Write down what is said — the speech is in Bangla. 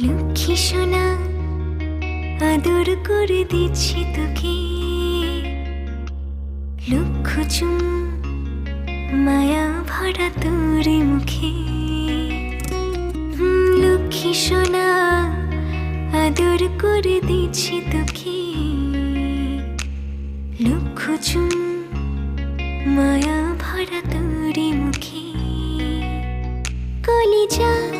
লক্ষ্মী সোনা আদর করে দিচ্ছি তোকে, লক্ষ চুম মায়া ভরা তোর মুখে। লক্ষ্মী সোনা আদর করে দিচ্ছি তোকে, লক্ষ চুম মায়া ভরা তোর মুখে। কলিজা